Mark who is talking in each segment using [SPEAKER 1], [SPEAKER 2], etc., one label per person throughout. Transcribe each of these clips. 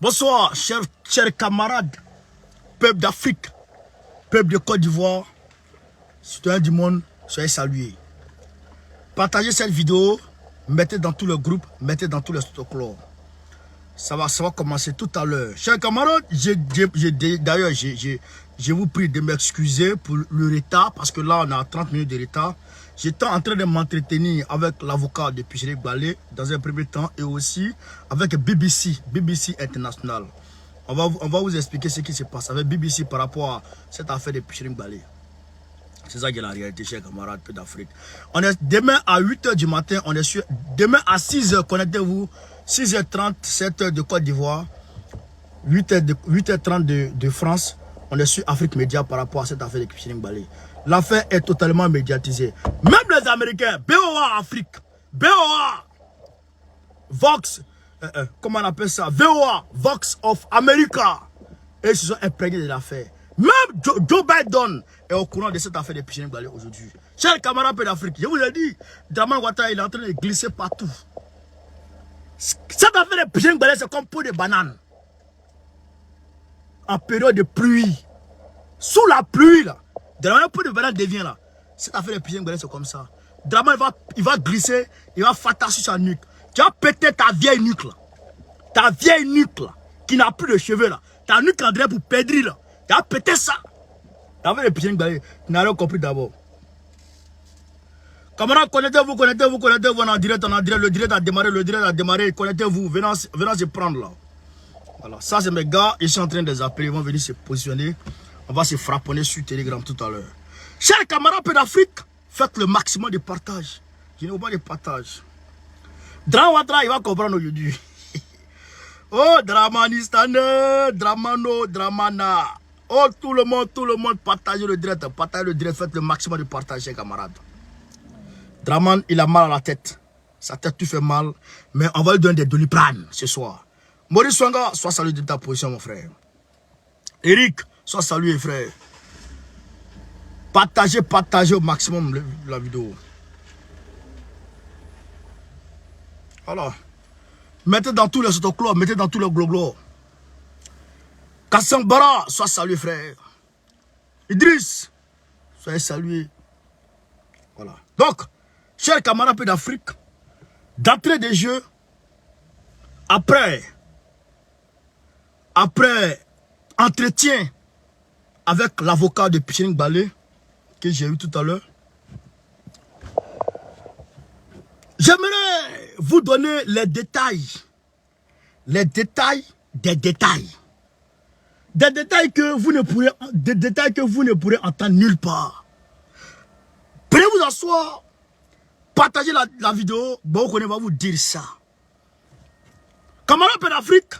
[SPEAKER 1] Bonsoir, chers camarades, peuple d'Afrique, peuple de Côte d'Ivoire, citoyens du monde, soyez salués. Partagez cette vidéo, mettez dans tout le groupe, mettez dans tout le stocklo. Ça va commencer tout à l'heure. Chers camarades, d'ailleurs, je vous prie de m'excuser pour le retard, parce que là, on a 30 minutes de retard. J'étais en train de m'entretenir avec l'avocat de Pichering Balé dans un premier temps et aussi avec BBC International. On va vous expliquer ce qui se passe avec BBC par rapport à cette affaire de Pichering Balé. C'est ça qui est la réalité, chers camarades, peu d'Afrique. On est demain à 8 h du matin, on est sur. Demain à 6 h, connectez-vous. 6 h 30, 7 h de Côte d'Ivoire, 8 h 30 de France. On est sur Afrique Média par rapport à cette affaire de Pichering Balé. L'affaire est totalement médiatisée. Même les Américains, BOA Afrique, BOA, Vox, comment on appelle ça, VOA, Vox of America. Et ils se sont imprégnés de l'affaire. Même Joe Biden est au courant de cette affaire de Pichering Balé aujourd'hui. Chers camarades d'Afrique, je vous ai dit, Dramane Ouattara il est en train de glisser partout. Cette affaire de Pichering Balé, c'est comme peau de banane. En période de pluie. Sous la pluie, là. Dramane, peau de banane devient là. Cette affaire de Pichering Balé, c'est comme ça. Dramane, il va glisser, il va fatter sur sa nuque. Tu vas péter ta vieille nuque là. Ta vieille nuque là, qui n'a plus de cheveux là. Ta nuque en dirait pour pédri là. Tu vas péter ça. L'affaire de Pichering Balé, tu n'as rien compris d'abord. Camarades, connectez-vous en direct, le direct a démarré, connectez-vous, venez se prendre là. Voilà, ça c'est mes gars, ils sont en train de les appeler, ils vont venir se positionner. On va se frapponner sur Telegram tout à l'heure. Chers camarades d'Afrique, faites le maximum de partage. Je n'ai pas de partage. Dramane Ouattara, il va comprendre aujourd'hui. Oh, Dramanistan, Dramano, Dramana. Oh, tout le monde, partagez le direct, faites le maximum de partage, chers camarades. Dramane, il a mal à la tête. Sa tête tout fait mal. Mais on va lui donner des Doliprane ce soir. Maurice Swanga, sois salué de ta position, mon frère. Eric, sois salué, frère. Partagez au maximum la vidéo. Alors, mettez dans tous les autoclos, mettez dans tous les gloglos. Kassan Bara, sois salué, frère. Idriss, soyez salué. Voilà. Donc, chers camarades d'Afrique, d'entrée des jeux, après entretien avec l'avocat de Pichering Balé, que j'ai eu tout à l'heure, j'aimerais vous donner les détails des détails. Des détails que vous ne pourrez entendre nulle part. Prenez vous asseoir, partagez la vidéo, bon, on va vous dire ça. Camarades d'Afrique,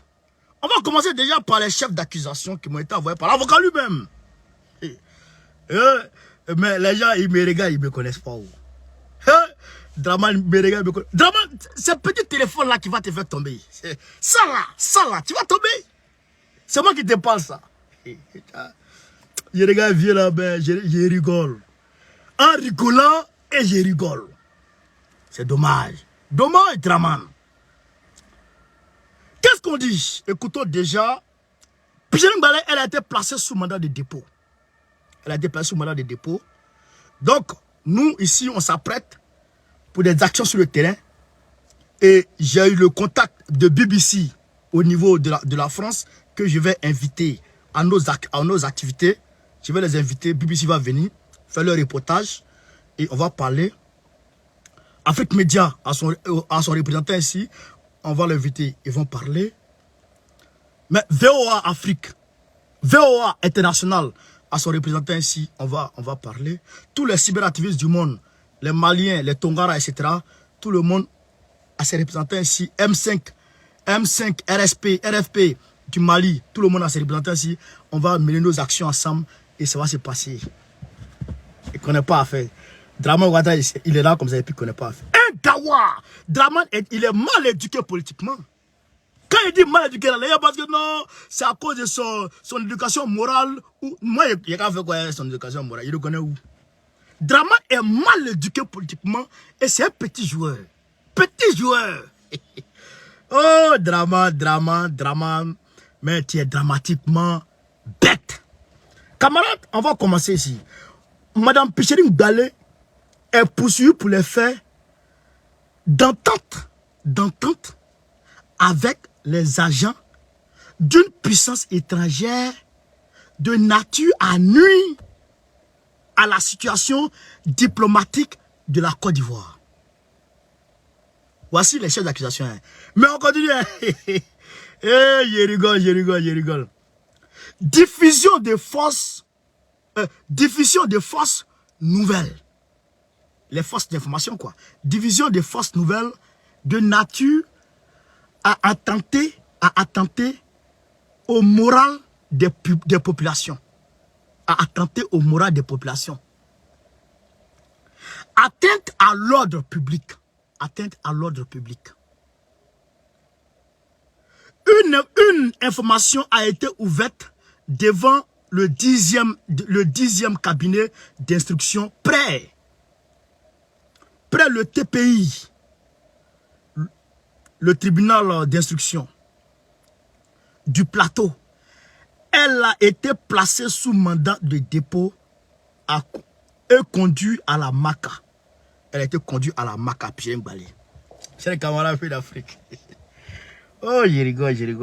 [SPEAKER 1] on va commencer déjà par les chefs d'accusation qui m'ont été envoyés par l'avocat lui-même. Mais les gens, ils me regardent, ils ne me connaissent pas. Dramane me regarde, il me connaît. Dramane, ce petit téléphone là qui va te faire tomber. Ça là, tu vas tomber. C'est moi qui te parle ça. Je regarde vieux là, ben, je rigole. En rigolant, et je rigole. C'est dommage. Dommage, Dramane. Qu'est-ce qu'on dit? Écoutons déjà. Pichering Balé, elle a été placée sous mandat de dépôt. Donc, nous, ici, on s'apprête pour des actions sur le terrain. Et j'ai eu le contact de BBC au niveau de la France que je vais inviter à nos activités. Je vais les inviter. BBC va venir faire leur reportage et on va parler. Afrique Média à son représentant ici, on va l'inviter. Ils vont parler. Mais VOA Afrique, VOA International à son représentant ici, on va parler. Tous les cyberactivistes du monde, les Maliens, les Tongara, etc. Tout le monde a ses représentants ici. M5, RFP du Mali, tout le monde a ses représentants ici. On va mener nos actions ensemble et ça va se passer. Il ne connaît pas à faire. Dramane Ouattara, il est là comme ça et puis il ne connaît pas à faire. Un Gawa! Dramane, il est mal éduqué politiquement. Quand il dit mal éduqué, parce que non, c'est à cause de son éducation morale. Moi, il a fait quoi son éducation morale? Il le connaît où? Dramane est mal éduqué politiquement et c'est un petit joueur. Petit joueur. Oh, Dramane. mais tu es dramatiquement bête. Camarades, on va commencer ici. Madame Pichering Balé est poursuivie pour les faits d'entente avec les agents d'une puissance étrangère de nature à nuire à la situation diplomatique de la Côte d'Ivoire. Voici les chefs d'accusation. Mais on continue. Je rigole. Diffusion de fausses nouvelles. Les fausses d'information, quoi. Diffusion de fausses nouvelles de nature à attenter au moral des populations. À attenter au moral des populations. Atteinte à l'ordre public. Atteinte à l'ordre public. Une information a été ouverte devant le 10e cabinet d'instruction près le TPI, le tribunal d'instruction du plateau. Elle a été placée sous mandat de dépôt et conduite à la MACA. Elle a été conduite à la MACA, Pichering Balé. C'est les camarades d'Afrique. Oh, je rigole, je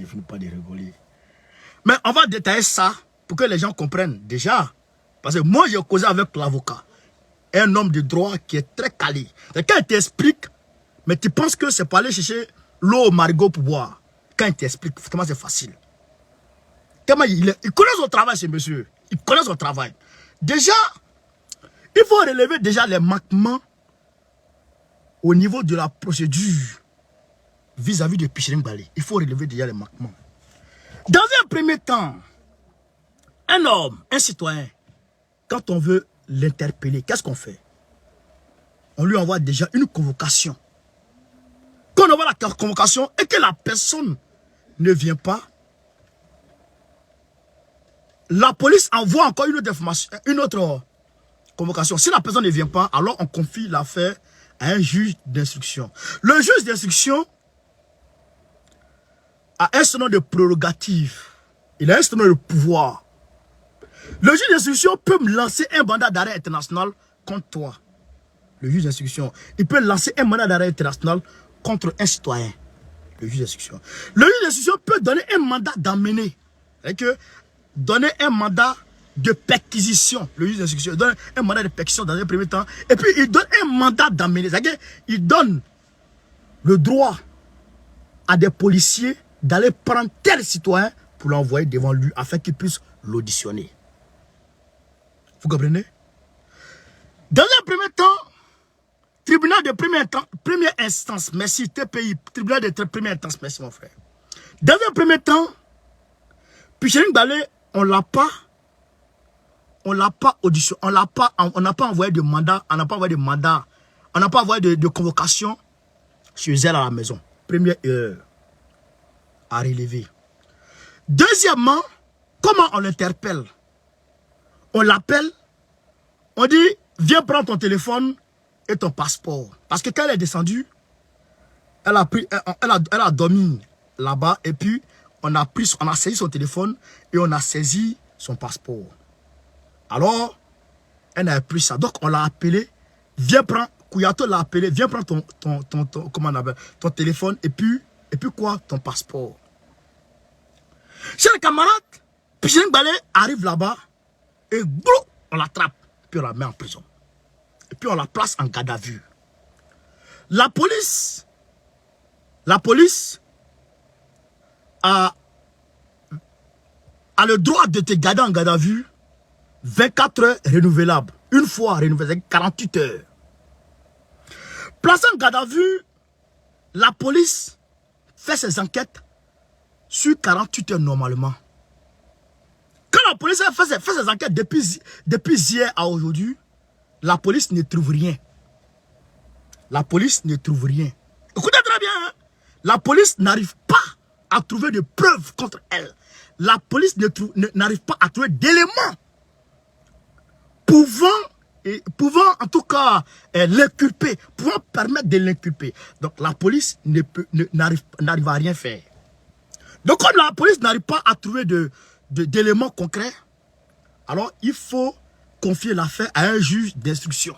[SPEAKER 1] finis pas de rigoler. Mais on va détailler ça pour que les gens comprennent déjà. Parce que moi, j'ai causé avec l'avocat. Un homme de droit qui est très calé. Quand il t'explique, mais tu penses que c'est pour aller chercher l'eau au marigot pour boire. Quand il t'explique, comment c'est facile. Tellement il connaît son travail, ce monsieur. Il connaît son travail. Déjà, il faut relever déjà les manquements au niveau de la procédure vis-à-vis de Pichering Balé. Il faut relever déjà les manquements. Dans un premier temps, un homme, un citoyen, quand on veut l'interpeller, qu'est-ce qu'on fait? On lui envoie déjà une convocation. Quand on envoie la convocation et que la personne ne vient pas, la police envoie encore une autre information, une autre convocation. Si la personne ne vient pas, alors on confie l'affaire à un juge d'instruction. Le juge d'instruction a un certain nombre de prérogatives. Il a un certain nombre de pouvoirs. Le juge d'instruction peut me lancer un mandat d'arrêt international contre toi. Le juge d'instruction. Il peut lancer un mandat d'arrêt international contre un citoyen. Le juge d'instruction. Le juge d'instruction peut donner un mandat d'amener. C'est-à-dire que donner un mandat de perquisition. Le juge d'instruction donne un mandat de perquisition dans un premier temps. Et puis il donne un mandat d'amener. C'est-à-dire qu'il donne le droit à des policiers d'aller prendre tel citoyen pour l'envoyer devant lui afin qu'il puisse l'auditionner. Vous comprenez? Dans un premier temps, tribunal de première instance, merci TPI, tribunal de première instance, merci mon frère. Dans un premier temps, Pichering Balé, on n'a pas auditionné, on n'a pas envoyé de mandat, on n'a pas envoyé de convocation chez elle à la maison. Première erreur à relever. Deuxièmement, comment on l'interpelle? On l'appelle, on dit, viens prendre ton téléphone et ton passeport. Parce que quand elle est descendue, elle a dormi là-bas et puis on a saisi son téléphone et on a saisi son passeport. Alors, elle n'a pris ça. Donc on l'a appelé, viens prendre, Kouyato l'a appelé, viens prendre ton téléphone et puis quoi, ton passeport. Chers camarades, Pichering Balé arrive là-bas et boum, on l'attrape, puis on la met en prison. Et puis on la place en garde à vue. La police a le droit de te garder en garde à vue 24 heures renouvelables. Une fois renouvelable, 48 heures. Placé en garde à vue, la police fait ses enquêtes sur 48 heures normalement. Quand la police fait ses enquêtes depuis hier à aujourd'hui, la police ne trouve rien. La police ne trouve rien. Écoutez très bien, hein? La police n'arrive pas à trouver de preuves contre elle. La police n'arrive pas à trouver d'éléments pouvant en tout cas l'inculper, pouvant permettre de l'inculper. Donc la police n'arrive à rien faire. Donc comme la police n'arrive pas à trouver d'éléments concrets, alors il faut confier l'affaire à un juge d'instruction.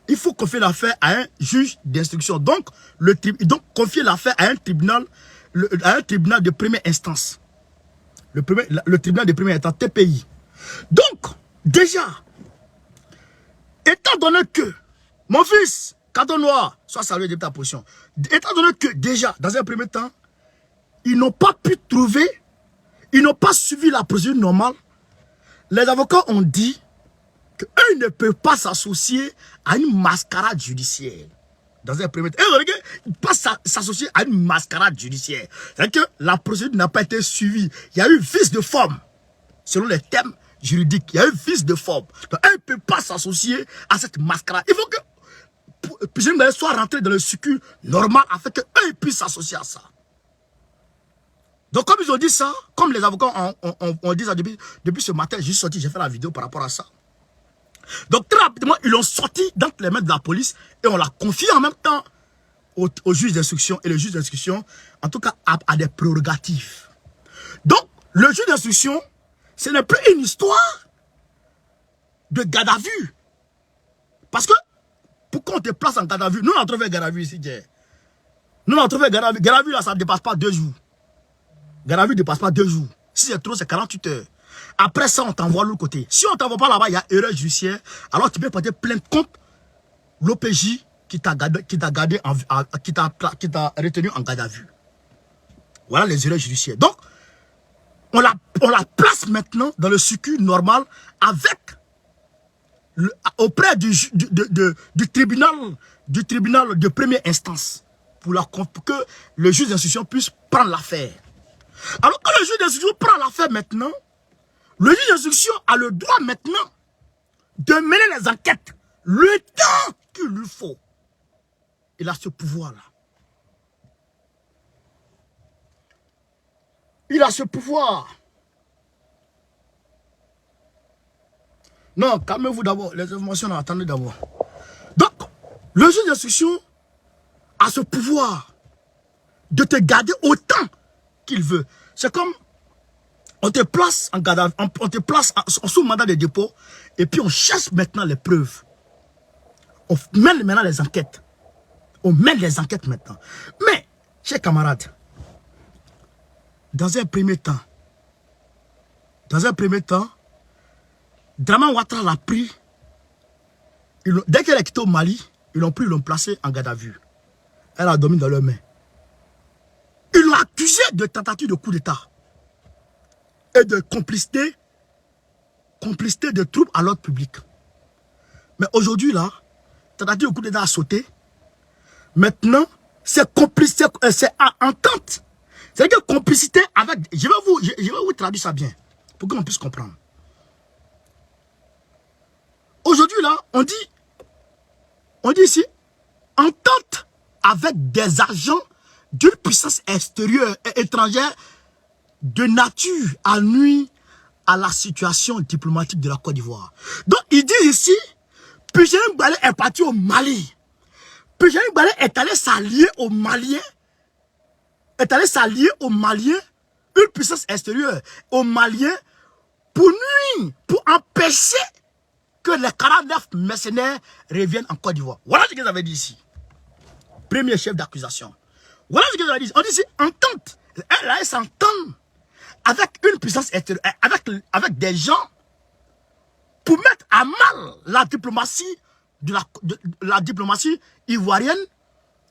[SPEAKER 1] Il faut confier l'affaire à un juge d'instruction. Donc, confier l'affaire à un tribunal, de première instance. Le tribunal de première instance, TPI. Donc, déjà, étant donné que, mon fils, Cadeau Noir, soit salué de ta position, étant donné que déjà, dans un premier temps, ils n'ont pas pu trouver, ils n'ont pas suivi la procédure normale, les avocats ont dit qu'eux ne peuvent pas s'associer à une mascarade judiciaire. Dans un premier temps, ils ne peuvent pas s'associer à une mascarade judiciaire. C'est-à-dire que la procédure n'a pas été suivie. Il y a eu vice de forme. Selon les thèmes juridiques, il y a eu vice de forme. Donc, eux ne peuvent pas s'associer à cette mascarade. Il faut que Pichirim Baldé soit rentré dans le circuit normal afin qu'eux puissent s'associer à ça. Donc, comme ils ont dit ça, comme les avocats ont dit ça depuis ce matin, j'ai sorti, j'ai fait la vidéo par rapport à ça. Donc très rapidement, ils l'ont sorti dans les mains de la police et on l'a confié en même temps au juge d'instruction. Et le juge d'instruction, en tout cas, a des prérogatives. Donc, le juge d'instruction, ce n'est plus une histoire de garde à vue. Parce que, pourquoi on te place en garde à vue? Nous, on a trouvé garde à vue ici. Nous, on a trouvé garde à vue. Garde à vue, là, ça ne dépasse pas 2 jours. Garde à vue ne dépasse pas 2 jours. Si c'est trop, c'est 48 heures. Après ça, on t'envoie de l'autre côté. Si on ne t'envoie pas là-bas, il y a erreur judiciaire. Alors tu peux porter plainte contre l'OPJ qui t'a retenu en garde à vue. Voilà les erreurs judiciaires. Donc, on la place maintenant dans le circuit normal avec auprès du tribunal de première instance pour que le juge d'instruction puisse prendre l'affaire. Alors que le juge d'instruction prend l'affaire maintenant, le juge d'instruction a le droit maintenant de mener les enquêtes le temps qu'il lui faut. Il a ce pouvoir-là. Il a ce pouvoir. Non, calmez-vous d'abord. Les informations, on attendez d'abord. Donc, le juge d'instruction a ce pouvoir de te garder autant qu'il veut. C'est comme on te place en garde à vue, on te place sous mandat de dépôt et puis on cherche maintenant les preuves. On mène maintenant les enquêtes. On mène les enquêtes maintenant. Mais, chers camarades, dans un premier temps, Dramane Ouattara l'a pris. Dès qu'elle est quittée au Mali, ils l'ont pris, ils l'ont placé en garde à vue. Elle a dormi dans leurs mains. Ils l'ont accusé de tentative de coup d'État et de complicité de troubles à l'ordre public. Mais aujourd'hui, là, tentative de coup d'État a sauté. Maintenant, c'est complicité, c'est entente. C'est-à-dire que complicité avec... Je vais vous traduire ça bien, pour qu'on puisse comprendre. Aujourd'hui, là, on dit ici, entente avec des agents d'une puissance extérieure et étrangère de nature à nuire à la situation diplomatique de la Côte d'Ivoire. Donc, il dit ici, Pichirim Baldé est parti au Mali. Pichirim Baldé est allé s'allier aux Maliens. Une puissance extérieure aux Maliens pour nuire, pour empêcher que les 49 mercenaires reviennent en Côte d'Ivoire. Voilà ce qu'ils avaient dit ici. Premier chef d'accusation. Voilà ce qu'ils avaient dit. On dit ici, entente. Elle s'entend avec une puissance extérieure, avec des gens pour mettre à mal la diplomatie la diplomatie ivoirienne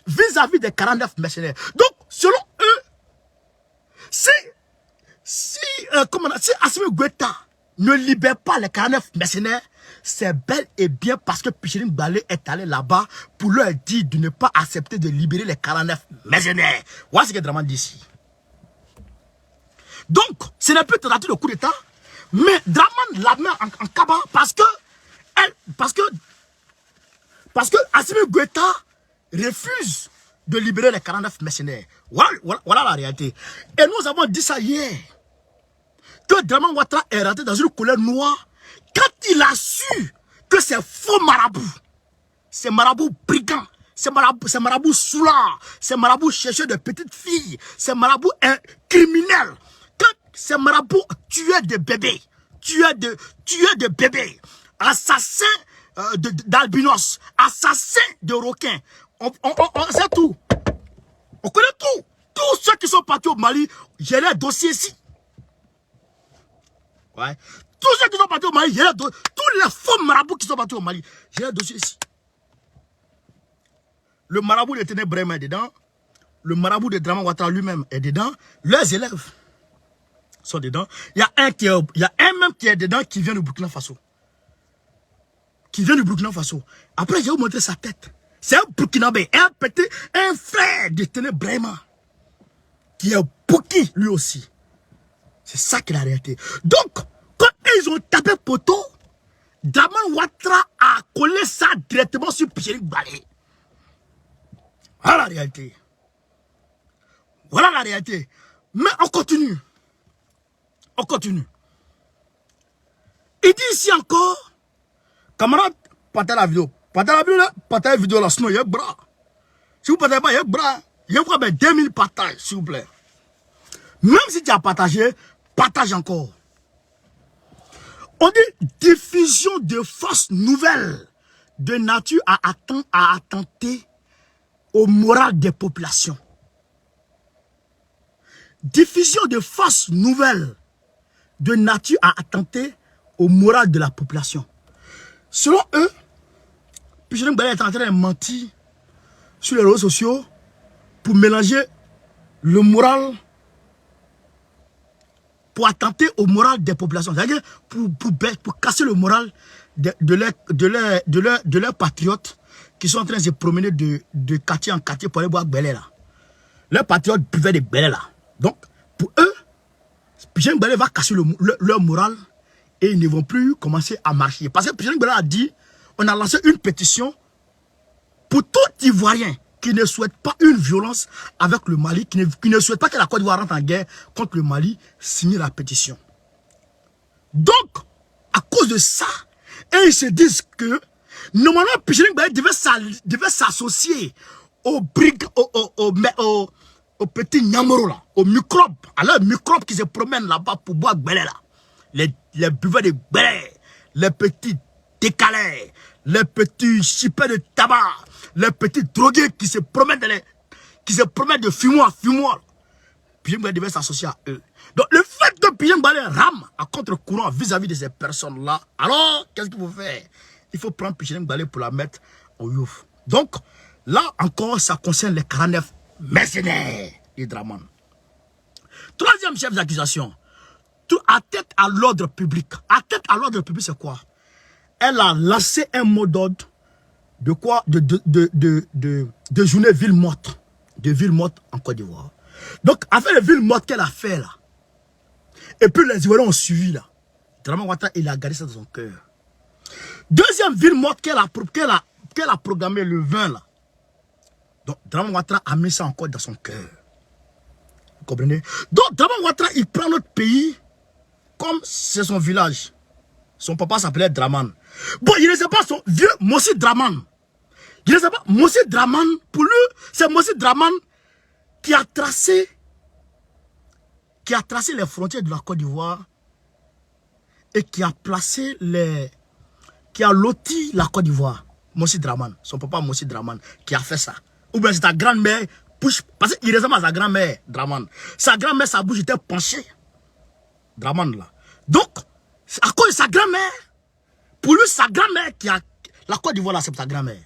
[SPEAKER 1] vis-à-vis des 49 mercenaires. Donc, selon eux, si Assimi Goïta ne libère pas les 49 mercenaires, c'est bel et bien parce que Pichirim Baldé est allé là-bas pour leur dire de ne pas accepter de libérer les 49 mercenaires. Voilà ce que Dramane dit ici. Donc, ce n'est plus tentative de coup d'État, mais Dramane la met en cabane parce que Assimi Goïta refuse de libérer les 49 mercenaires. Voilà la réalité. Et nous avons dit ça hier. Que Dramane Ouattara est rentré dans une couleur noire quand il a su que ces faux marabouts, ces marabouts brigands Ces marabouts soulard, ces marabouts chercheurs de petites filles, ces marabouts criminels. Quand ces marabouts tuaient des bébés, tuaient de bébés, assassins d'albinos, assassins de requins. On sait tout. On connaît tout. Tous ceux qui sont partis au Mali, j'ai les dossiers ici. Ouais. Tous ceux qui sont partis au Mali, j'ai les dossiers. Tous les faux marabouts qui sont partis au Mali, j'ai les dossiers ici. Le marabout de Ténèbres est dedans. Le marabout de Draman Ouattara lui-même est dedans. Leurs élèves sont dedans. Il y a un même qui est dedans qui vient du Burkina Faso. Après, je vais vous montrer sa tête. C'est un Burkinabé, un frère de Ténèbres qui est Bouki lui aussi. C'est ça qui est la réalité. Donc, quand ils ont tapé poteau, Draman Ouattara a collé ça directement sur Pierre Balé. Voilà la réalité. Voilà la réalité. Mais on continue. On continue. Il dit ici encore, camarade, partagez la vidéo. Partagez la vidéo là, sinon il y a un bras. Si vous ne partagez pas, il y a un bras. Il y a quoi, 2000 partages, s'il vous plaît. Même si tu as partagé, partage encore. On dit diffusion de fausses nouvelles de nature à attenter au moral des populations. Diffusion de fausses nouvelles de nature à attenter au moral de la population. Selon eux, Pichering Balé est en train de mentir sur les réseaux sociaux pour mélanger le moral, pour attenter au moral des populations. C'est-à-dire pour casser le moral de leurs patriotes qui sont en train de se promener de quartier en quartier pour aller boire Belé là. Leurs patriotes buvaient des Belé là. Donc, pour eux, Pichering Balé va casser leur moral et ils ne vont plus commencer à marcher. Parce que Pichering Balé a dit, on a lancé une pétition pour tout Ivoirien qui ne souhaite pas une violence avec le Mali, qui ne souhaite pas que la Côte d'Ivoire rentre en guerre contre le Mali, signer la pétition. Donc, à cause de ça, et ils se disent que normalement, Pichering Balé devait s'associer aux petits Nyamoro là, aux microbes, à leurs microbes qui se promènent là-bas pour boire Belé là. Les buveurs de Belé, les petits décalés, les petits chipets de tabac, les petits drogués qui se promènent de fumoir à fumoir. Pichering Balé devait s'associer à eux. Donc le fait que Pichering Balé rame à contre-courant vis-à-vis de ces personnes-là, alors qu'est-ce qu'il faut faire? Il faut prendre Pichering Balé pour la mettre au youf. Donc là encore, ça concerne les 49 mercenaires des Draman. Troisième chef d'accusation, à tête à l'ordre public. À tête à l'ordre public, c'est quoi? Elle a lancé un mot d'ordre de quoi? De journée ville morte. De ville morte en Côte d'Ivoire. Donc, avec les villes mortes qu'elle a fait là, et puis les Ivoiriens ont suivi là, Draman Ouattara, il a gardé ça dans son cœur. Deuxième ville morte qu'elle a programmée le 20 là. Donc, Draman Ouattara a mis ça encore dans son cœur. Vous comprenez? Donc, Draman Ouattara, il prend notre pays comme c'est son village. Son papa s'appelait Draman. Bon, il ne sait pas son vieux Mossi Draman. Il ne sait pas Mossi Draman. Pour lui, c'est Mossi Draman qui a tracé les frontières de la Côte d'Ivoire et qui a loti la Côte d'Ivoire. Mossi Draman, son papa Mossi Draman, qui a fait ça. Ou bien c'est ta grand-mère, parce qu'il ressemble à sa grand-mère, Draman. Sa grand-mère, sa bouche était penchée. Draman là. Donc, à cause de sa grand-mère, pour lui, sa grand-mère qui a... La Côte d'Ivoire là, c'est sa grand-mère.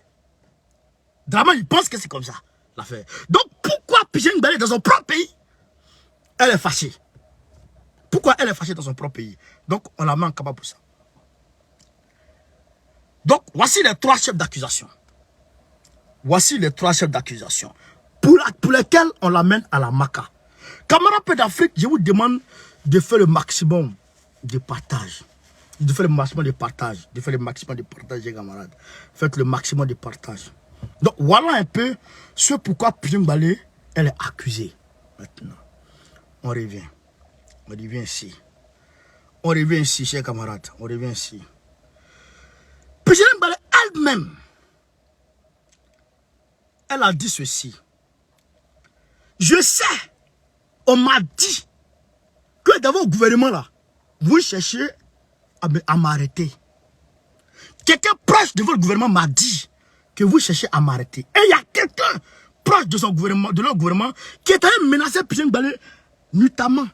[SPEAKER 1] Draman, il pense que c'est comme ça, l'affaire. Donc, pourquoi Pichering Balé dans son propre pays, elle est fâchée? Pourquoi elle est fâchée dans son propre pays? Donc, on la met en cabane pour ça. Donc, voici les 3 chefs d'accusation. Voici les 3 chefs d'accusation pour lesquels on l'amène à la Maca. Camarades Peu d'Afrique, je vous demande de faire le maximum de partage. De faire le maximum de partage. De faire le maximum de partage, les camarades. Faites le maximum de partage. Donc, voilà un peu ce pourquoi Pichering Balé, elle est accusée. Maintenant, on revient. On revient ici. On revient ici, chers camarades. On revient ici. Pichering Balé elle-même, Elle a dit ceci. Je sais, on m'a dit que dans votre gouvernement là, vous cherchez à m'arrêter. Quelqu'un proche de votre gouvernement m'a dit que vous cherchez à m'arrêter. Et il y a quelqu'un proche de son gouvernement, de leur gouvernement, qui est en train de menacer Picheng Balé, notamment.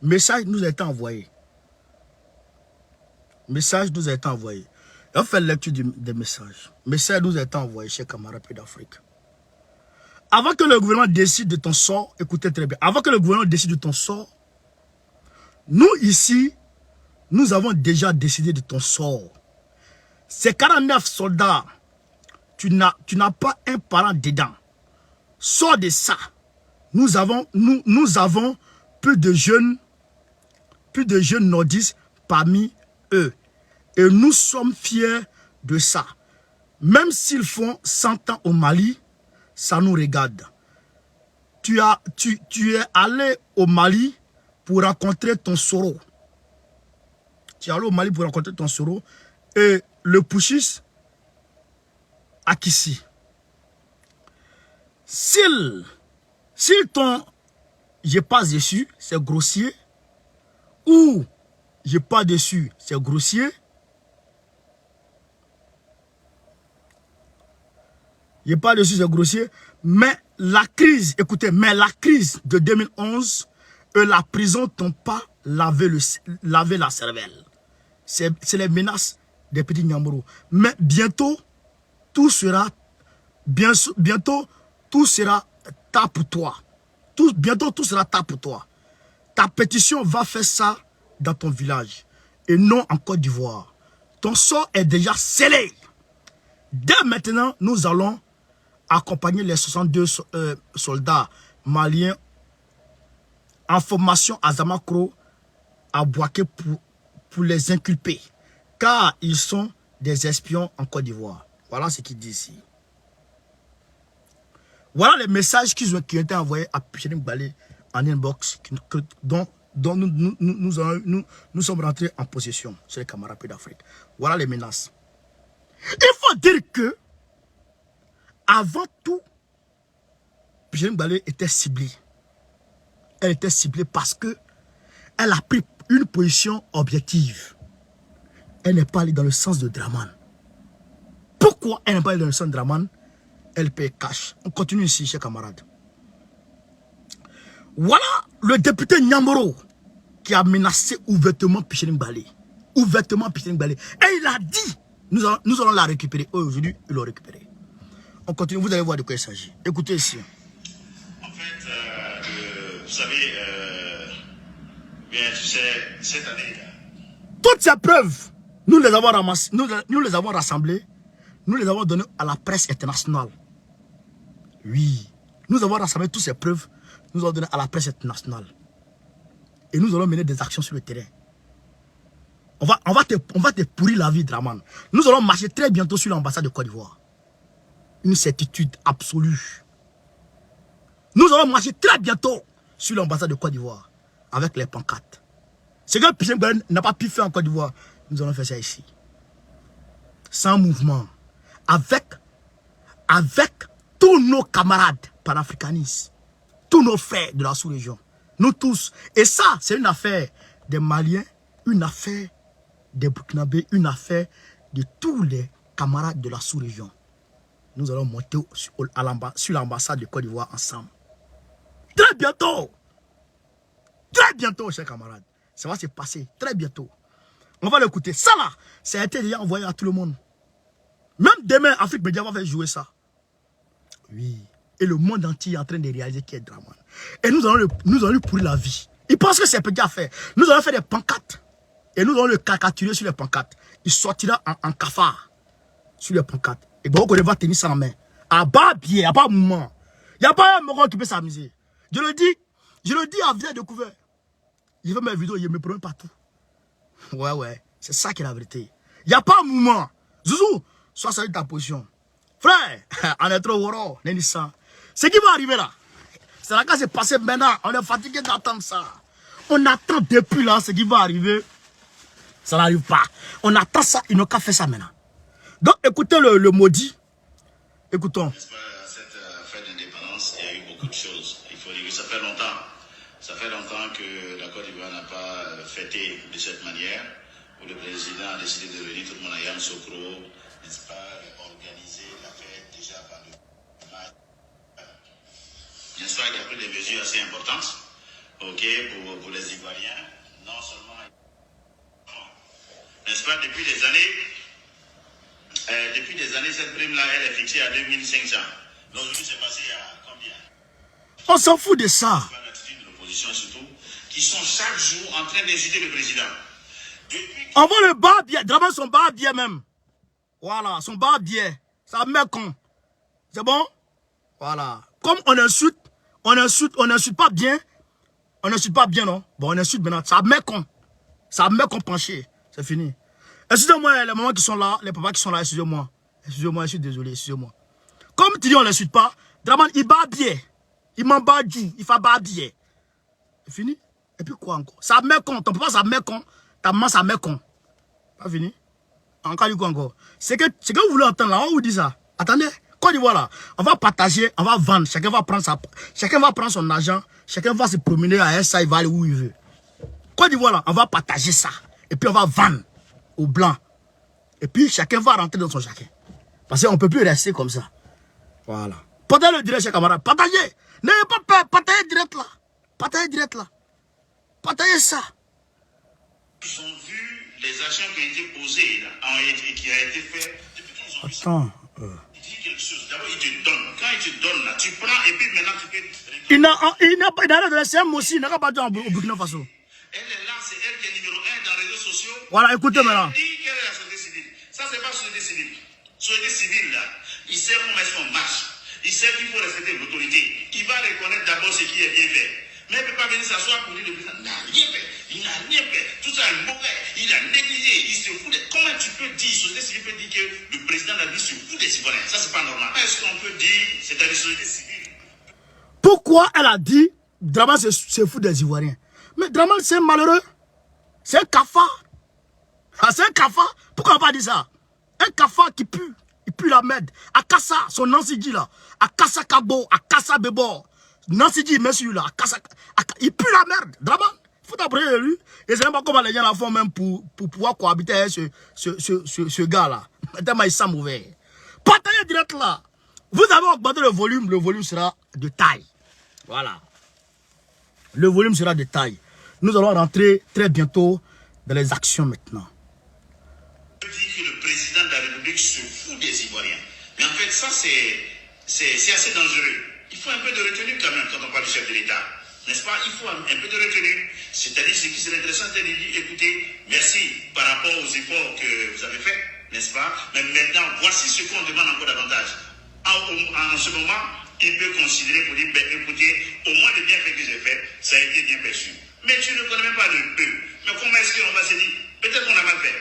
[SPEAKER 1] Message nous a été envoyé. Message nous a été envoyé. On fait lecture des messages. Message nous a été envoyé, chers camarades d'Afrique. Avant que le gouvernement décide de ton sort, écoutez très bien, avant que le gouvernement décide de ton sort, nous ici, nous avons déjà décidé de ton sort. Ces 49 soldats, tu n'as pas un parent dedans. Sors de ça. Nous avons peu de jeunes nordistes parmi eux. Et nous sommes fiers de ça. Même s'ils font 100 ans au Mali, ça nous regarde. Tu es allé au Mali pour rencontrer ton Soro. Tu es allé au Mali pour rencontrer ton Soro. Et le putschiste Akissi. S'il t'ont j'ai pas dessus, c'est grossier. Ou j'ai pas dessus, c'est grossier. J'ai pas dessus, c'est grossier. Mais la crise, écoutez, mais la crise de 2011 et la prison t'ont pas lavé la cervelle. C'est les menaces des petits Nyamboro. Mais bientôt, tout sera ta pour toi. Bientôt, tout sera ta pour toi. Ta pétition va faire ça dans ton village et non en Côte d'Ivoire. Ton sort est déjà scellé. Dès maintenant, nous allons accompagner les 62 soldats maliens en formation à Zamakro, à Bouaké pour les inculper. Car ils sont des espions en Côte d'Ivoire. Voilà ce qu'il dit ici. Voilà les messages qui ont été envoyés à Picheng Balé en inbox dont nous sommes rentrés en possession sur les camarades d'Afrique. Voilà les menaces. Il faut dire que avant tout, Picheng Balé était ciblée. Elle était ciblée parce que elle a pris une position objective. Elle n'est pas allée dans le sens de Draman. Pourquoi elle n'est pas allée dans le sens de Draman? Elle paye cash. On continue ici, chers camarades. Voilà le député Nyamboro qui a menacé ouvertement Picheng Balé. Ouvertement Picheng Balé. Et il a dit, nous allons la récupérer. Aujourd'hui, ils l'ont récupérée. On continue, vous allez voir de quoi il s'agit. Écoutez ici.
[SPEAKER 2] En fait, vous savez, bien, tu sais, cette année...
[SPEAKER 1] Toutes ces preuves, nous les avons ramassées, nous les avons rassemblées, nous les avons données à la presse internationale. Oui, nous avons rassemblé toutes ces preuves, nous avons donné à la presse internationale. Et nous allons mener des actions sur le terrain. On va te pourrir la vie, Draman. Nous allons marcher très bientôt sur l'ambassade de Côte d'Ivoire. Une certitude absolue. Nous allons marcher très bientôt sur l'ambassade de Côte d'Ivoire avec les pancartes. Ce que Picheng Balé n'a pas pu faire en Côte d'Ivoire, nous allons faire ça ici. Sans mouvement. Avec tous nos camarades panafricanistes, tous nos frères de la sous-région, nous tous. Et ça, c'est une affaire des Maliens, une affaire des Burkinabés, une affaire de tous les camarades de la sous-région. Nous allons monter sur l'ambassade de Côte d'Ivoire ensemble. Très bientôt, chers camarades. Ça va se passer très bientôt. On va l'écouter. Ça là, ça a été déjà envoyé à tout le monde. Même demain, Afrique Média va faire jouer ça. Oui. Et le monde entier est en train de réaliser qui est Draman. Et nous allons lui pourrir la vie. Il pense que c'est petit à faire. Nous allons faire des pancartes. Et nous allons le caricaturer sur les pancartes. Il sortira en cafard sur les pancartes. Et donc, on va tenir ça en main. À bas pied, il n'y a pas de moment. Il n'y a pas un moment qui peut s'amuser. Je le dis à vie découvert. Je fais mes vidéos, je me promets partout. Ouais, c'est ça qui est la vérité. Il n'y a pas un moment. Zouzou, sois sérieux de ta position. Frère, on est trop woro, Nénissan. Ce qui va arriver là, c'est là que c'est passé maintenant. On est fatigué d'attendre ça. On attend depuis là ce qui va arriver. Ça n'arrive pas. On attend ça, ils n'ont qu'à faire ça maintenant. Donc écoutez le maudit. Écoutons.
[SPEAKER 2] N'est-ce pas, cette fête d'indépendance, il y a eu beaucoup de choses. Il faut dire que ça fait longtemps. Ça fait longtemps que la Côte d'Ivoire n'a pas fêté de cette manière, où le président a décidé de réunir tout le monde à Yamoussoukro, n'est-ce pas, organiser la fête déjà par le match. N'est-ce pas, il a pris des mesures assez importantes, ok, pour les Ivoiriens, non seulement, n'est-ce pas, depuis des années, cette prime-là, elle est fixée à 2500. Aujourd'hui, c'est passé à combien?
[SPEAKER 1] On s'en fout de ça.
[SPEAKER 2] L'attitude de l'opposition surtout, qui sont chaque jour en train d'insulter le président.
[SPEAKER 1] On voit le barbier, Draman son barbier même. Voilà, son barbier. Ça met con. C'est bon? Voilà. Comme on insulte pas bien. On n'insulte pas bien, non? Bon, on insulte maintenant. Ça met con. Ça met con penché. C'est fini. Excusez-moi, les mamans qui sont là, les papas qui sont là, excusez-moi. Excusez-moi, je suis désolé, excusez-moi. Comme tu dis, on l'insulte pas. Draman, il barbier. Il m'en barbier. Il fait barbier. C'est fini? Et puis quoi encore? Ça met con. Ton papa, ça met con. Ta maman, ça met con. Pas fini? Encore du coup encore. C'est que vous voulez entendre là, on vous dit ça. Attendez, Côte d'Ivoire là, on va partager, on va vendre. Chacun va prendre son argent. Chacun va se promener à ça, il va aller où il veut. Côte d'Ivoire là, on va partager ça. Et puis on va vendre aux blancs. Et puis chacun va rentrer dans son chacun. Parce qu'on ne peut plus rester comme ça. Voilà. Partagez le direct, chers camarades. Partagez. N'ayez pas peur. Partagez direct là. Partagez direct là. Partagez ça.
[SPEAKER 2] Ils ont vu les actions qui ont été posées là, et qui ont été faites depuis qu'ils ont vu ça.
[SPEAKER 1] Attends.
[SPEAKER 2] Il dit quelque chose. D'abord, il te donne. Quand il te donne là, tu prends et puis maintenant tu peux.
[SPEAKER 1] Il n'a pas de CM aussi. Il n'a pas de au Burkina Faso.
[SPEAKER 2] Elle est là, c'est elle qui est numéro 1 dans les réseaux sociaux.
[SPEAKER 1] Voilà, écoutez maintenant.
[SPEAKER 2] Elle dit qu'elle est la société civile. Ça, c'est pas société civile. Société civile là, il sait comment est-ce qu'on marche. Il sait qu'il faut respecter l'autorité. Il va reconnaître d'abord ce qui est bien fait. Mais il ne peut pas venir s'asseoir pour dire le président n'a rien fait. Il n'a rien fait. Tout ça est mauvais. Il a négligé. Il se fout de... Comment tu peux dire, société civile peut dire que le président de la vie se fout des Ivoiriens? Ça, c'est pas normal. Est-ce qu'on peut dire c'est à la société civile?
[SPEAKER 1] Pourquoi elle a dit Draman se fout des Ivoiriens? Mais Draman, c'est malheureux. C'est un cafard. Ah, c'est un cafard. Pourquoi on n'a pas dit ça? Un cafard qui pue. Il pue la merde. Akassa, son Nancy dit là. Akassa Kabo, Akassa Bebo. Nancy dit, monsieur là. Il pue la merde. Draman. Il faut t'apprendre de lui. Et c'est même pas comment les gens la font même pour pouvoir cohabiter avec ce gars-là. Tellement il sent mauvais. Partagez direct là. Vous avez augmenté le volume sera de taille. Voilà. Le volume sera de taille. Nous allons rentrer très bientôt dans les actions maintenant.
[SPEAKER 2] On peut dire que le président de la République se fout des Ivoiriens. Mais en fait, ça, c'est assez dangereux. Il faut un peu de retenue quand même quand on parle du chef de l'État. N'est-ce pas? Il faut un peu de retenue. C'est-à-dire, ce qui serait intéressant, c'est de dire, écoutez, merci par rapport aux efforts que vous avez faits, n'est-ce pas? Mais maintenant, voici ce qu'on demande encore davantage. En ce moment, il peut considérer pour dire, ben, écoutez, au moins le bienfait que j'ai fait, ça a été bien perçu. Mais tu ne connais même pas le peu. Mais comment est-ce qu'on va se dire, peut-être qu'on a mal fait.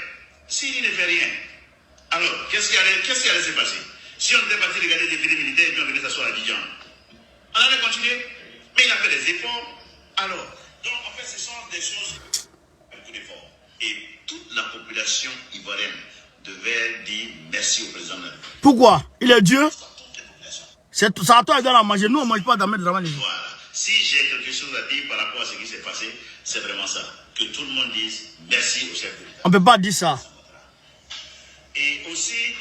[SPEAKER 2] S'il ne fait rien, alors, qu'est-ce qui allait se passer? Si on était parti regarder des films militaires et puis on venait s'asseoir à Abidjan, on allait continuer. Mais il a fait des efforts. Alors, donc en fait, ce sont des choses, beaucoup d'efforts. Et toute la population ivoirienne devait dire merci au président de la République.
[SPEAKER 1] Pourquoi? Il est Dieu. C'est ça à toi, il doit la manger. Nous, on ne mange pas d'amène de Draman.
[SPEAKER 2] Voilà. Si j'ai quelque chose à dire par rapport à ce qui s'est passé, c'est vraiment ça. Que tout le monde dise merci au chef de l'État.
[SPEAKER 1] On ne peut pas dire ça.
[SPEAKER 2] Et aussi,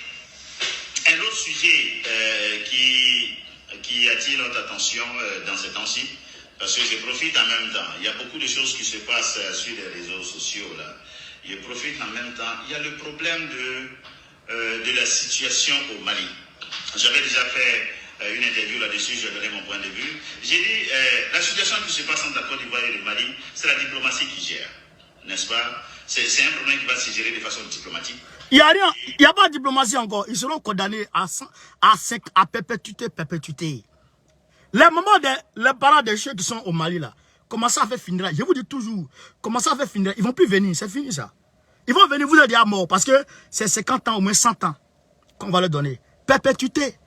[SPEAKER 2] un autre sujet qui attire notre attention dans ces temps-ci, parce que je profite en même temps, il y a beaucoup de choses qui se passent sur les réseaux sociaux là. Je profite en même temps, il y a le problème de la situation au Mali. J'avais déjà fait une interview là-dessus, je donné mon point de vue. J'ai dit, la situation qui se passe entre la Côte d'Ivoire et le Mali, c'est la diplomatie qui gère, n'est-ce pas? C'est un problème qui va se gérer de façon diplomatique.
[SPEAKER 1] Il n'y a rien, il n'y a pas de diplomatie encore. Ils seront condamnés à perpétuité. Les parents des chefs qui sont au Mali là, comment ça fait finir? Je vous dis toujours, comment ça fait finir? Ils ne vont plus venir, c'est fini ça. Ils vont venir, vous êtes déjà morts parce que c'est 50 ans, au moins 100 ans qu'on va leur donner. Perpétuité.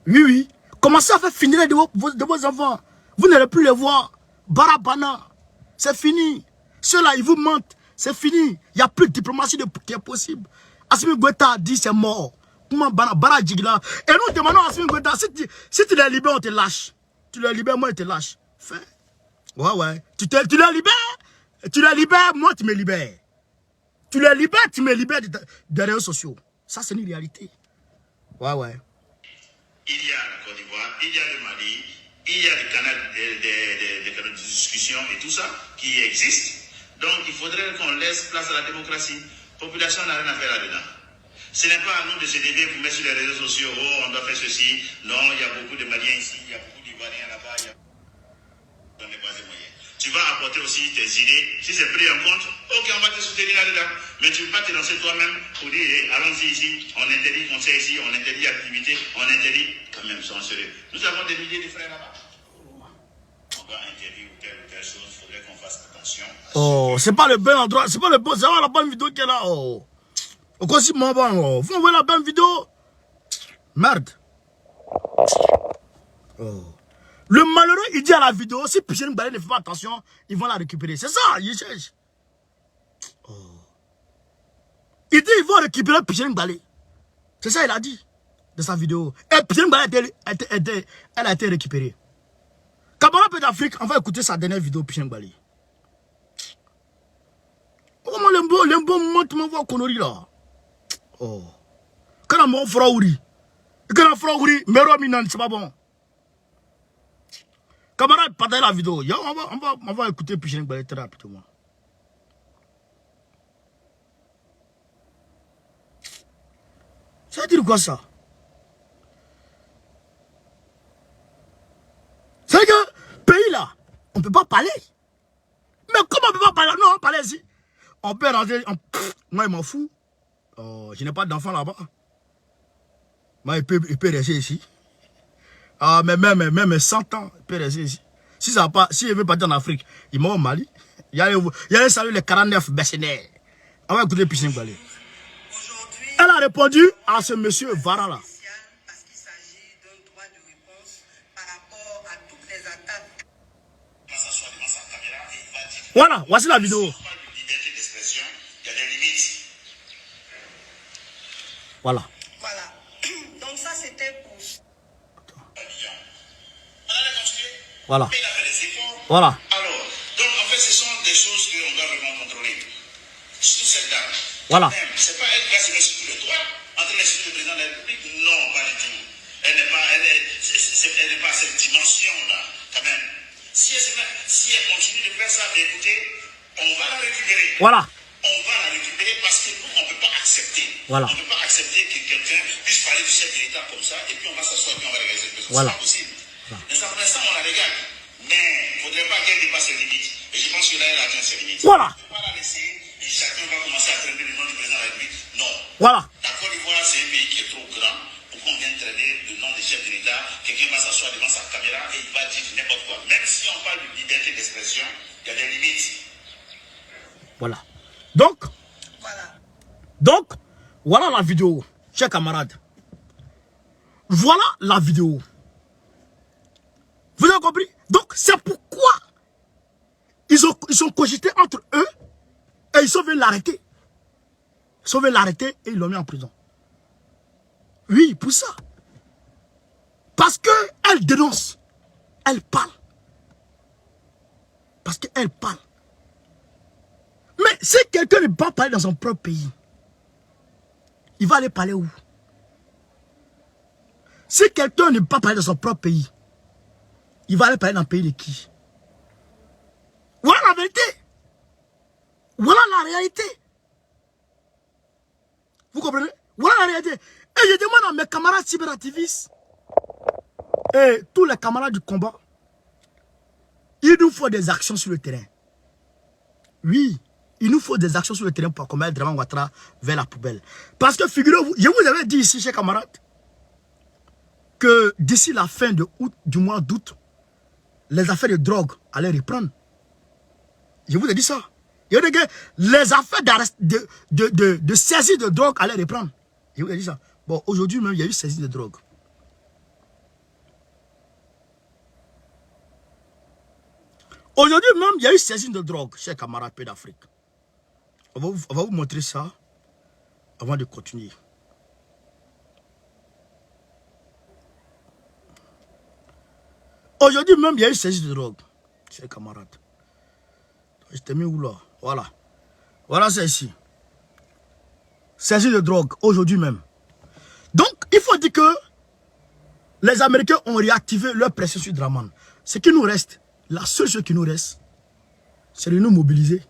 [SPEAKER 1] Oui, oui. Comment ça fait finir de vos enfants? Vous n'allez plus les voir. Barabana. C'est fini. Ceux-là, ils vous mentent. C'est fini. Il n'y a plus de diplomatie qui est possible. Assimi Goïta dit c'est mort. comment Bara Djigla. Et nous demandons à Assimi Goïta, si tu les libères, on te lâche. Tu les libères, moi, je te lâche. Fais. Ouais. Tu les libères, moi, tu me libères. Tu les libères, tu me libères des réseaux sociaux. Ça, c'est une réalité. Ouais.
[SPEAKER 2] Il y a la Côte d'Ivoire, il y a le Mali, il y a le canal des canaux de discussion et tout ça qui existe. Donc, il faudrait qu'on laisse place à la démocratie. La population n'a rien à faire là-dedans. Ce n'est pas à nous de se lever pour mettre sur les réseaux sociaux, oh, on doit faire ceci. Non, il y a beaucoup de Maliens ici, il y a beaucoup d'Ivoiriens là-bas, il y a dans les bases moyens. Tu vas apporter aussi tes idées. Si c'est pris en compte, ok, on va te soutenir là-dedans. Mais tu ne peux pas te lancer toi-même pour dire, allons-y ici, on interdit conseil ici, on interdit activité, on interdit. Quand même, soyons sérieux. Nous avons des milliers de frères là-bas. On va interdire telle ou telle chose, il faudrait qu'on fasse attention.
[SPEAKER 1] Oh, c'est pas le bon endroit, c'est pas le bon, c'est la bonne vidéo qui est là. Oh. Au consigne mon bon, vous voyez la bonne vidéo? Merde. Oh. Le malheureux, il dit à la vidéo, si Pichel Ngbale ne fait pas attention, ils vont la récupérer. C'est ça, il cherche. Oh. Il dit, ils vont récupérer Pichel Ngbale. C'est ça, il a dit de sa vidéo. Et Pichel Ngbale elle a été récupérée. Kamara Paix d'Afrique, on va écouter sa dernière vidéo, Pichel Ngbale. Comment l'embo monte m'envoie connerie là? Oh. Quand on m'a fera ouri. Quand on fera ouri, Mero Minan, c'est pas bon. Camarade, partagez la vidéo. On va écouter Pichel Ngbale très rapidement. Ça veut dire quoi ça? C'est que pays là, on ne peut pas parler. Mais comment on ne peut pas parler? Non, on parle ici. On peut rentrer. Moi, je m'en fous. Oh, je n'ai pas d'enfant là-bas. Moi, il peut rester ici. Ah, mais même 100 ans, il peut rester ici. Si il veut partir en Afrique, il m'a au Mali. Il y a saluer les 49 mercenaires. On va écouter Pichel Ngbale. Elle a répondu à ce monsieur Vara là.
[SPEAKER 3] Parce qu'il s'agit d'un droit de réponse par rapport à toutes les attaques.
[SPEAKER 1] Voilà, voici la vidéo.
[SPEAKER 2] Liberté d'expression, il y a des limites.
[SPEAKER 1] Voilà.
[SPEAKER 3] Donc ça c'était pour...
[SPEAKER 1] Voilà.
[SPEAKER 2] Mais il a fait des efforts.
[SPEAKER 1] Voilà.
[SPEAKER 2] Alors, donc en fait, ce sont des choses qu'on doit vraiment contrôler. Surtout cette dame.
[SPEAKER 1] Voilà.
[SPEAKER 2] C'est pas elle qui va se mettre sur le droit en train d'insulter le président de la République. Non, pas du tout. Elle n'est pas à cette dimension-là, quand même. Si elle continue de faire ça, écoutez, on va la récupérer.
[SPEAKER 1] Voilà.
[SPEAKER 2] On va la récupérer parce que nous, on ne peut pas accepter.
[SPEAKER 1] Voilà.
[SPEAKER 2] On ne peut pas accepter que quelqu'un puisse parler du chef de l'État comme ça et puis on va s'asseoir et puis on va regarder cette personne.
[SPEAKER 1] Voilà.
[SPEAKER 2] C'est pas possible. Mais ça, pour l'instant, on la regarde. Mais il ne faudrait pas qu'elle dépasse ses limites. Et je pense que là, elle atteint ses limites.
[SPEAKER 1] Voilà.
[SPEAKER 2] On ne peut pas la laisser et chacun va commencer à traîner le nom du président de la République. Non.
[SPEAKER 1] Voilà.
[SPEAKER 2] La Côte d'Ivoire, c'est un pays qui est trop grand pour qu'on vienne traîner le nom des chefs de l'État. Quelqu'un va s'asseoir devant sa caméra et il va dire n'importe quoi. Même si on parle de liberté d'expression, il y a des limites.
[SPEAKER 1] Voilà. Donc, voilà la vidéo, chers camarades. Voilà la vidéo. Vous avez compris? Donc, c'est pourquoi ils sont cogités entre eux et ils sont venus l'arrêter. Ils sont venus l'arrêter et ils l'ont mis en prison. Oui, pour ça. Parce qu'elle dénonce. Elle parle. Parce qu'elle parle. Mais si quelqu'un ne peut pas parler dans son propre pays, il va aller parler où? Si quelqu'un ne peut pas parler dans son propre pays, il va aller parler dans le pays de qui? Voilà la vérité. Voilà la réalité. Vous comprenez? Voilà la réalité. Et je demande à mes camarades cyberactivistes et tous les camarades du combat, il nous faut des actions sur le terrain. Oui, il nous faut des actions sur le terrain pour commettre Draman Ouattara vers la poubelle. Parce que figurez-vous, je vous avais dit ici, chers camarades, que d'ici la fin du mois d'août, les affaires de drogue allaient reprendre. Je vous ai dit ça. Je vous ai dit que les affaires de saisie de drogue allaient reprendre. Je vous ai dit ça. Bon, aujourd'hui même, il y a eu saisie de drogue. Aujourd'hui même, il y a eu saisie de drogue, chers camarades Paix d'Afrique. On va vous montrer ça avant de continuer. Aujourd'hui même, il y a eu saisie de drogue. Chers camarades. Je t'ai mis où là? Voilà. Voilà, c'est ici. Saisie de drogue, aujourd'hui même. Donc, il faut dire que les Américains ont réactivé leur pression sur Dramane. Ce qui nous reste, la seule chose qui nous reste, c'est de nous mobiliser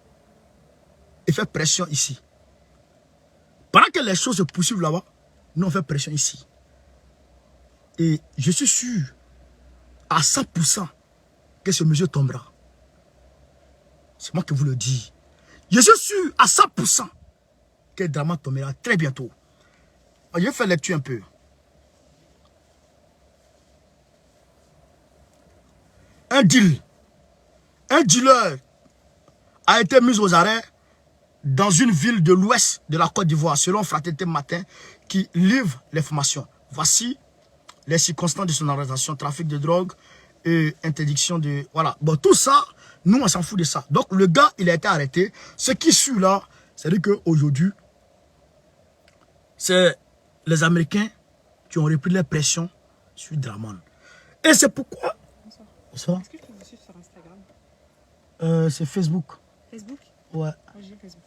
[SPEAKER 1] et faire pression ici. Pendant que les choses se poursuivent là-bas, nous on fait pression ici. Et je suis sûr à 100% que ce monsieur tombera. C'est moi qui vous le dis. Je suis sûr à 100% que Dramane tombera très bientôt. Je vais faire lecture un peu. Un dealer a été mis aux arrêts dans une ville de l'ouest de la Côte d'Ivoire, selon Fraternité Matin, qui livre l'information. Voici les circonstances de son arrestation, trafic de drogue et interdiction de... Voilà. Bon, tout ça, nous, on s'en fout de ça. Donc, le gars, il a été arrêté. Ce qui suit là, c'est-à-dire qu'aujourd'hui, c'est les Américains qui ont repris la pression sur Dramane. Et c'est pourquoi... Bonsoir.
[SPEAKER 4] Est-ce que je peux vous suivre sur Instagram?
[SPEAKER 1] C'est Facebook.
[SPEAKER 4] Facebook?
[SPEAKER 1] Ouais.
[SPEAKER 4] Moi j'ai Facebook.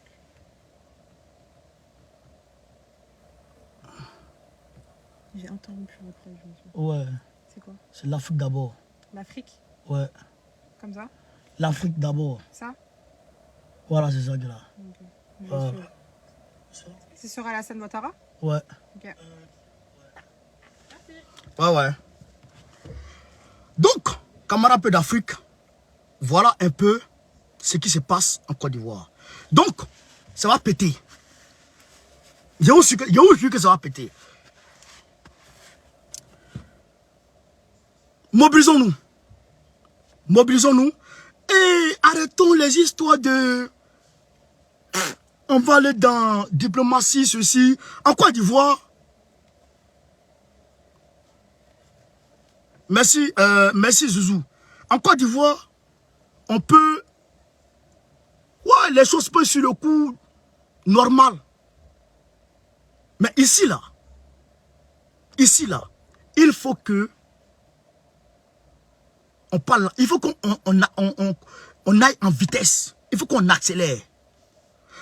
[SPEAKER 4] J'ai interrompu votre page.
[SPEAKER 1] Ouais.
[SPEAKER 4] C'est quoi?
[SPEAKER 1] C'est l'Afrique d'abord.
[SPEAKER 4] L'Afrique?
[SPEAKER 1] Ouais.
[SPEAKER 4] Comme ça?
[SPEAKER 1] L'Afrique d'abord.
[SPEAKER 4] Ça?
[SPEAKER 1] Voilà, c'est ça là.
[SPEAKER 4] Ok. Je vais suivre.
[SPEAKER 1] Ouais.
[SPEAKER 4] C'est sur Alassane Ouattara?
[SPEAKER 1] Ouais.
[SPEAKER 4] Ok.
[SPEAKER 1] Ouais. Donc, camarades peu d'Afrique, voilà un peu ce qui se passe en Côte d'Ivoire. Donc, ça va péter. Il y a aussi que ça va péter. Mobilisons-nous. Mobilisons-nous et arrêtons les histoires de... On va aller dans diplomatie, ceci. En Côte d'Ivoire, merci Zouzou. En Côte d'Ivoire, on peut... Ouais, les choses peuvent sur le coup normal. Mais ici, là, il faut que on parle, il faut qu'on aille en vitesse. Il faut qu'on accélère.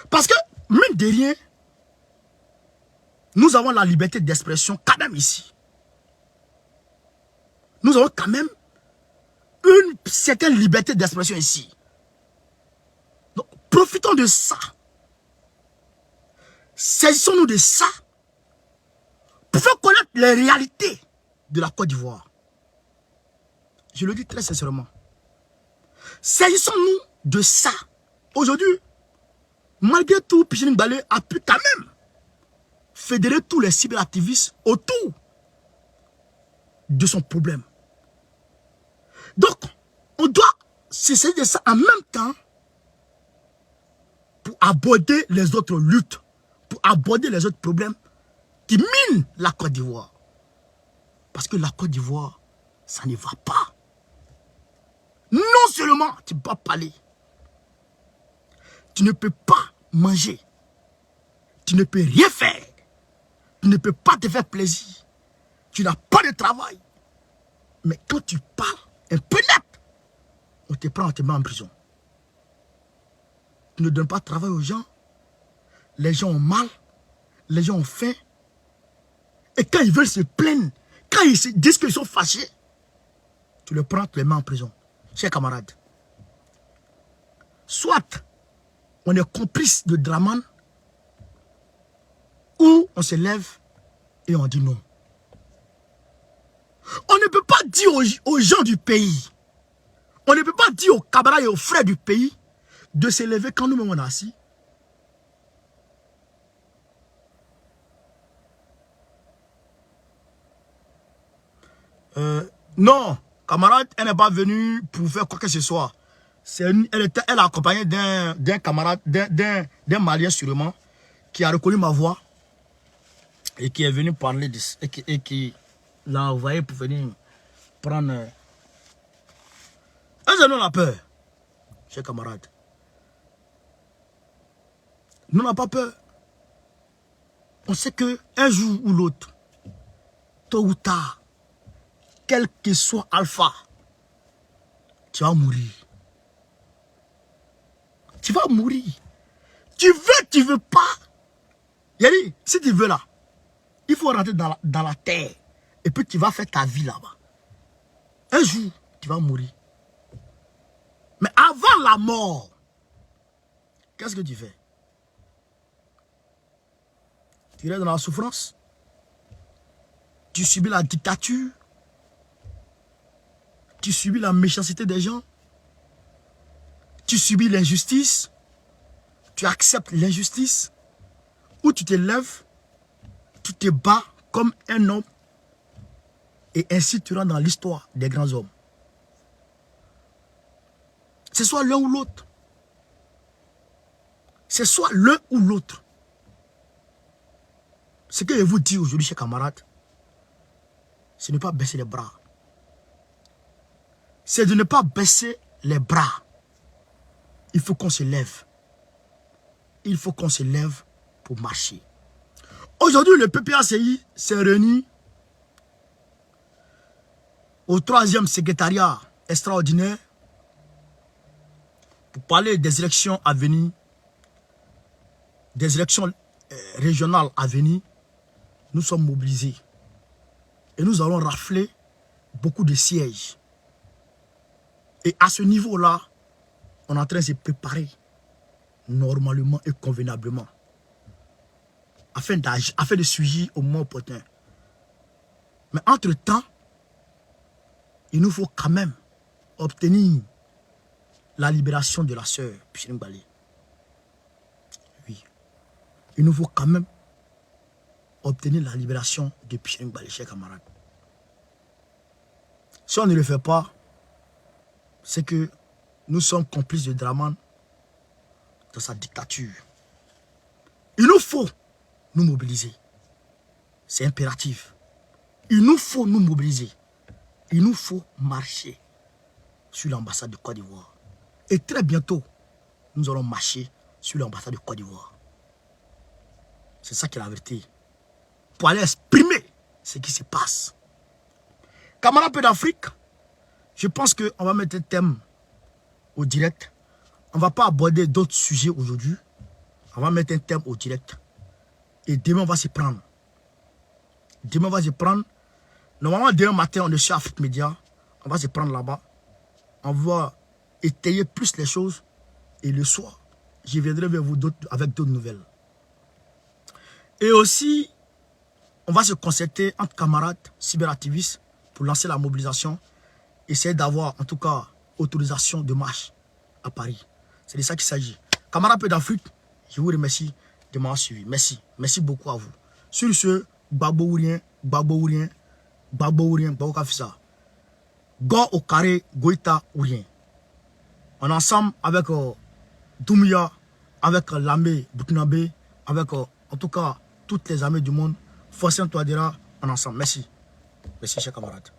[SPEAKER 1] Parce que, mine de rien, nous avons la liberté d'expression quand même ici. Nous avons quand même une certaine liberté d'expression ici. Donc, profitons de ça. Saisissons-nous de ça pour faire connaître les réalités de la Côte d'Ivoire. Je le dis très sincèrement. Saisissons-nous de ça. Aujourd'hui, malgré tout, Pichini Balé a pu quand même fédérer tous les cyberactivistes autour de son problème. Donc, on doit se saisir de ça en même temps pour aborder les autres luttes, pour aborder les autres problèmes qui minent la Côte d'Ivoire. Parce que la Côte d'Ivoire, ça ne va pas. Non seulement tu ne peux pas parler, tu ne peux pas manger, tu ne peux rien faire, tu ne peux pas te faire plaisir, tu n'as pas de travail. Mais quand tu parles un peu net, on te prend, on te met en prison. Tu ne donnes pas de travail aux gens, les gens ont mal, les gens ont faim. Et quand ils veulent se plaindre, quand ils se disent qu'ils sont fâchés, tu les prends, tu les mets en prison. Chers camarades, soit on est complice de Dramane, ou on se lève et on dit non. On ne peut pas dire aux gens du pays, on ne peut pas dire aux camarades et aux frères du pays de se lever quand nous-mêmes on est assis. Non, camarade, elle n'est pas venue pour faire quoi que ce soit. Elle est accompagnée d'un camarade, d'un Malien sûrement, qui a reconnu ma voix et qui est venu parler de ça, et qui l'a envoyé pour venir prendre... Est-ce que nous avons peur, chers camarades? Nous n'avons pas peur. On sait qu'un jour ou l'autre, tôt ou tard, quel que soit Alpha, tu vas mourir. Tu vas mourir. Tu veux pas. Yali, si tu veux là, il faut rentrer dans la terre. Et puis tu vas faire ta vie là-bas. Un jour, tu vas mourir. Mais avant la mort, qu'est-ce que tu fais? Tu restes dans la souffrance. Tu subis la dictature. Tu subis la méchanceté des gens. Tu subis l'injustice. Tu acceptes l'injustice. Ou tu te lèves, tu te bats comme un homme. Et ainsi tu rentres dans l'histoire des grands hommes. C'est soit l'un ou l'autre. C'est soit l'un ou l'autre. Ce que je vous dis aujourd'hui, chers camarades, c'est de ne pas baisser les bras. C'est de ne pas baisser les bras. Il faut qu'on se lève. Il faut qu'on se lève pour marcher. Aujourd'hui, le PPACI s'est réuni au 3e secrétariat extraordinaire pour parler des élections à venir, des élections régionales à venir. Nous sommes mobilisés et nous allons rafler beaucoup de sièges. Et à ce niveau-là, on est en train de se préparer normalement et convenablement afin de suivre au moment opportun. Mais entre-temps, il nous faut quand même obtenir la libération de la sœur Pichiring Baldé. Oui. Il nous faut quand même obtenir la libération de Pichiring Baldé, chers camarades. Si on ne le fait pas, c'est que nous sommes complices de Dramane dans sa dictature. Il nous faut nous mobiliser. C'est impératif. Il nous faut nous mobiliser. Il nous faut marcher sur l'ambassade de Côte d'Ivoire. Et très bientôt, nous allons marcher sur l'ambassade de Côte d'Ivoire. C'est ça qui est la vérité. Pour aller exprimer ce qui se passe. Camarades peu d'Afrique, je pense qu'on va mettre un thème au direct. On ne va pas aborder d'autres sujets aujourd'hui. On va mettre un thème au direct. Et demain, on va se prendre. Demain, on va se prendre. Normalement, demain matin, on est chez Afrique Média. On va se prendre là-bas. On va étayer plus les choses. Et le soir, je viendrai vers vous avec d'autres nouvelles. Et aussi, on va se concerter entre camarades cyberactivistes pour lancer la mobilisation. Essayer d'avoir, en tout cas, autorisation de marche à Paris. C'est de ça qu'il s'agit. Camarades peu d'Afrique, je vous remercie de m'avoir suivi. Merci. Merci beaucoup à vous. Sur ce, Gbagbo ou rien, Gbagbo ou rien, Gbagbo ou rien, Gbagbo Kafisa. Go au carré, Goïta ou rien. On est ensemble avec Doumbouya, avec l'armée burkinabé, avec en tout cas toutes les armées du monde. Forcément Touadéra, on est ensemble. Merci. Merci, chers camarades.